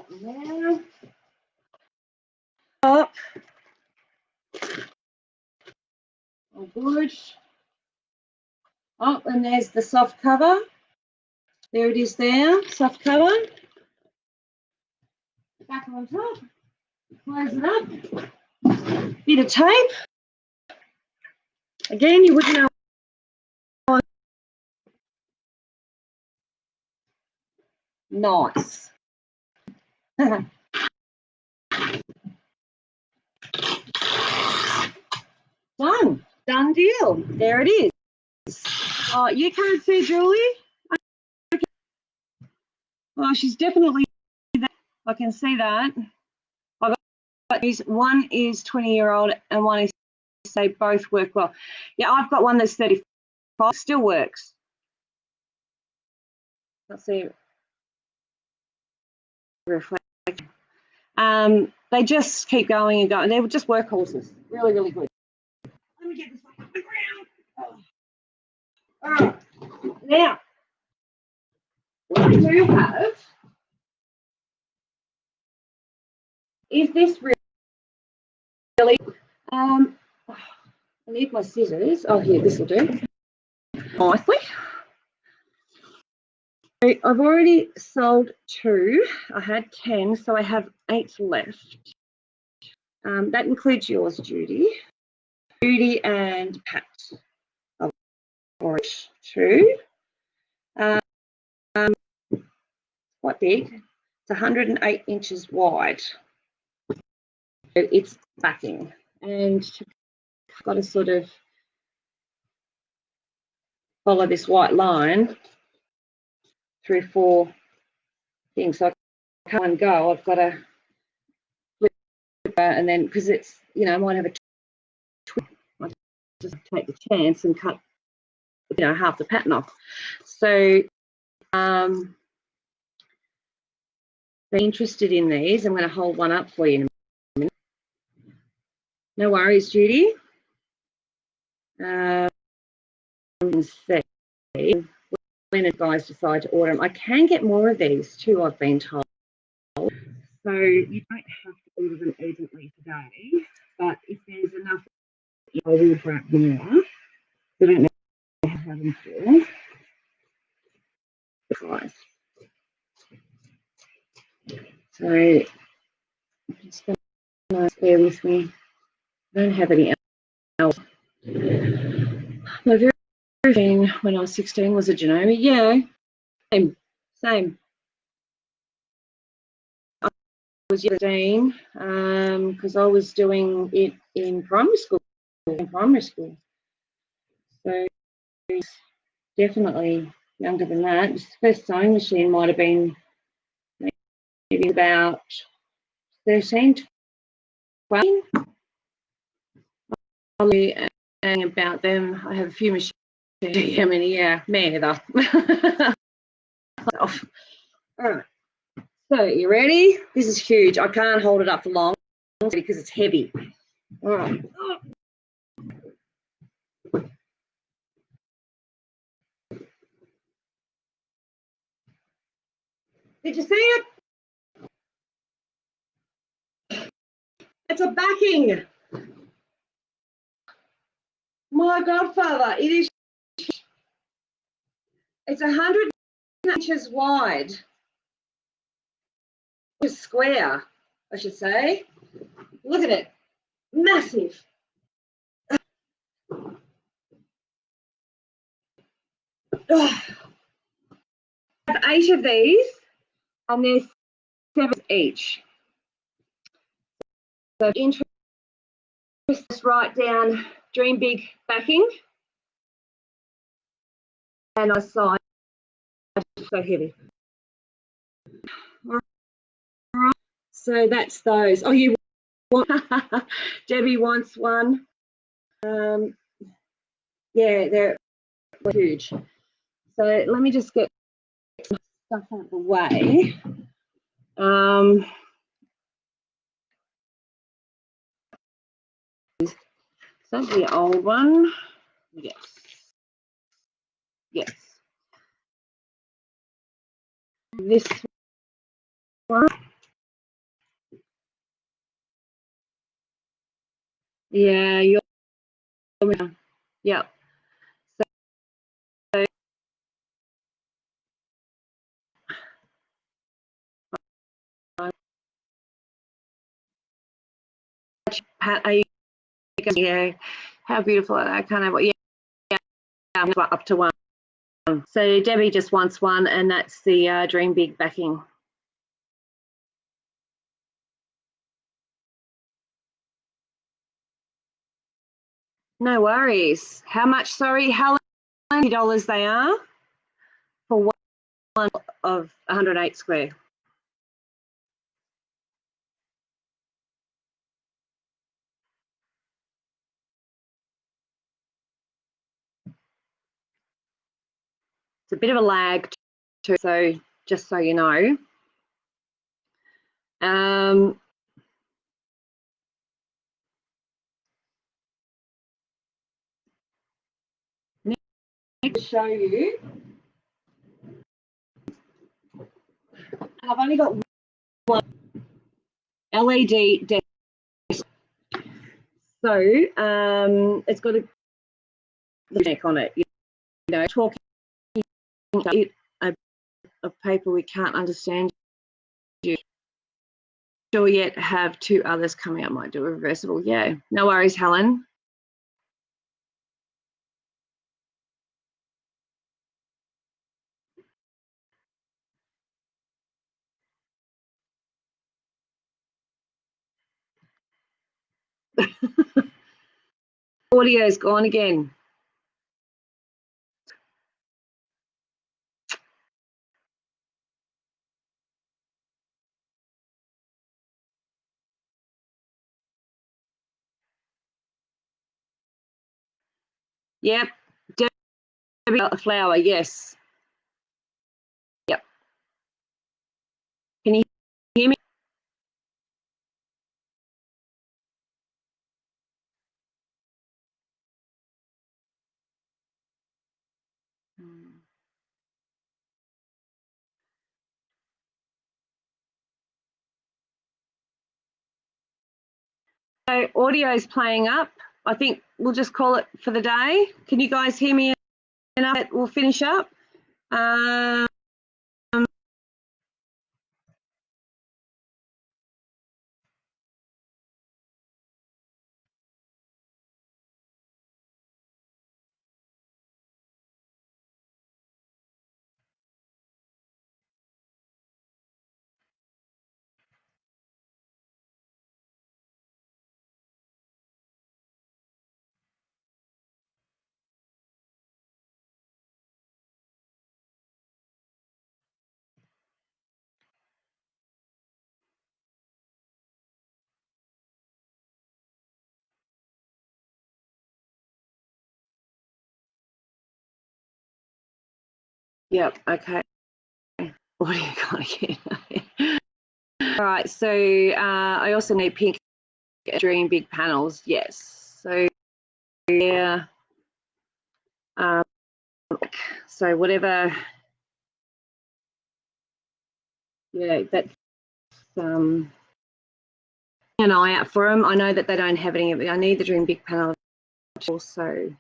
that now. Up. Oh, good. Oh, and there's the soft cover. There it is there, soft cover. Back on top. Close it up. Bit of tape. Again, you wouldn't know. Nice. Done. Done deal. There it is. Oh, you can't see Julie? Okay. Oh, she's definitely there. I can see that. I've got these. One is 20-year-old and one is, they both work well. Yeah, I've got one that's 35. Still works. Let's see. They just keep going and going. They're just workhorses. Really, really good. Let me get this one off the ground. Oh. All right. Now, what I do have is this really. I need my scissors. Oh, here, this will do. Nicely. I've already sold 2. I had 10, so I have 8 left. That includes yours, Judy. Judy and Pat. I've already 2. Quite big. It's 108 inches wide. It's backing, and I've got to sort of follow this white line through 4 things. So I can't go. I've got to flip and then, because it's, you know, I might have a twist. I just take the chance and cut, you know, half the pattern off. So if you're interested in these, I'm going to hold one up for you in a minute. No worries, Judy. See when guys decide to order them. I can get more of these too, I've been told. So you don't have to order them urgently today, but if there's enough, I will grab more. I don't know how to have them for. Price. So I'm just going to bear with me. I don't have any else. My very thing when I was 16 was a Janome. Yeah, same. I was 16 because I was doing it in primary school. So definitely younger than that. The first sewing machine might have been maybe about 13, 12. And about them, I have a few machines. How many? Yeah, me either. All right. So you ready? This is huge. I can't hold it up for long because it's heavy. All right. Did you see it? It's a backing. My godfather, it is. It's 100 inches wide. It's square, I should say. Look at it. Massive. I have 8 of these, and there's 7 each. So interest, write down dream big backing, and I sign. So heavy. All right. So that's those. Oh, you want? Debbie wants one. Yeah, they're huge. So let me just get some stuff out of the way. That's the old one. Yes. Yes. This one. Yeah, you're. Yeah. So, Pat, are you? Yeah. How beautiful are they? I can't have. Yeah. Up to one. So Debbie just wants one, and that's the Dream Big backing. No worries. How much? Sorry, how many dollars they are for one of 108 square? It's a bit of a lag too, so just so you know. Need to show you. I've only got one LED desk, so it's got a neck on it. You know, talking of paper we can't understand. You sure yet have two others coming up. Might do a reversible. Yeah, no worries, Helen. Audio's gone again. Yep, Debbie got the flower. Yes. Yep. Can you hear me? So audio's playing up. I think we'll just call it for the day. Can you guys hear me enough that we'll finish up? Yep, okay. Audio got again. All right, so I also need pink Dream Big panels. Yes. So yeah. So whatever. Yeah, that's an eye out for them. I know that they don't have any of it. I need the Dream Big panel also.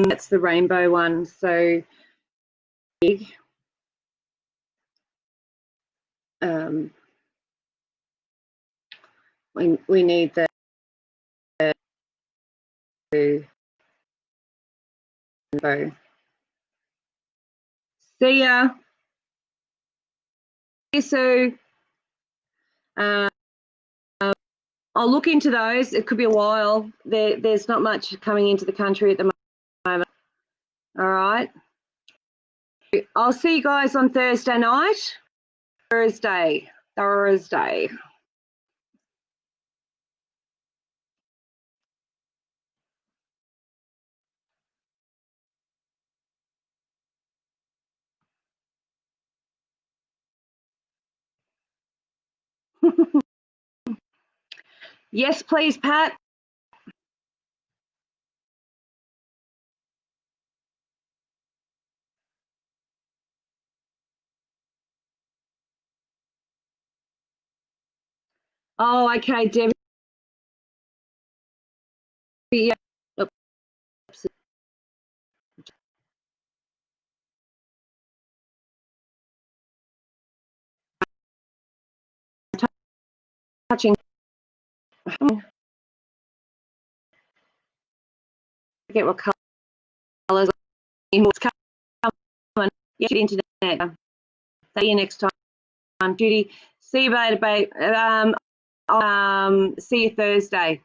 That's the rainbow one. So big. We need the rainbow. See ya. So I'll look into those. It could be a while. There's not much coming into the country at the moment. All right. I'll see you guys on Thursday night. Thursday. Yes, please, Pat. Oh, okay, Debbie. Yeah. Oops. Touching. I forget what colours. It's coming. Yeah, internet. See you next time, Judy. See you later, babe. See you Thursday.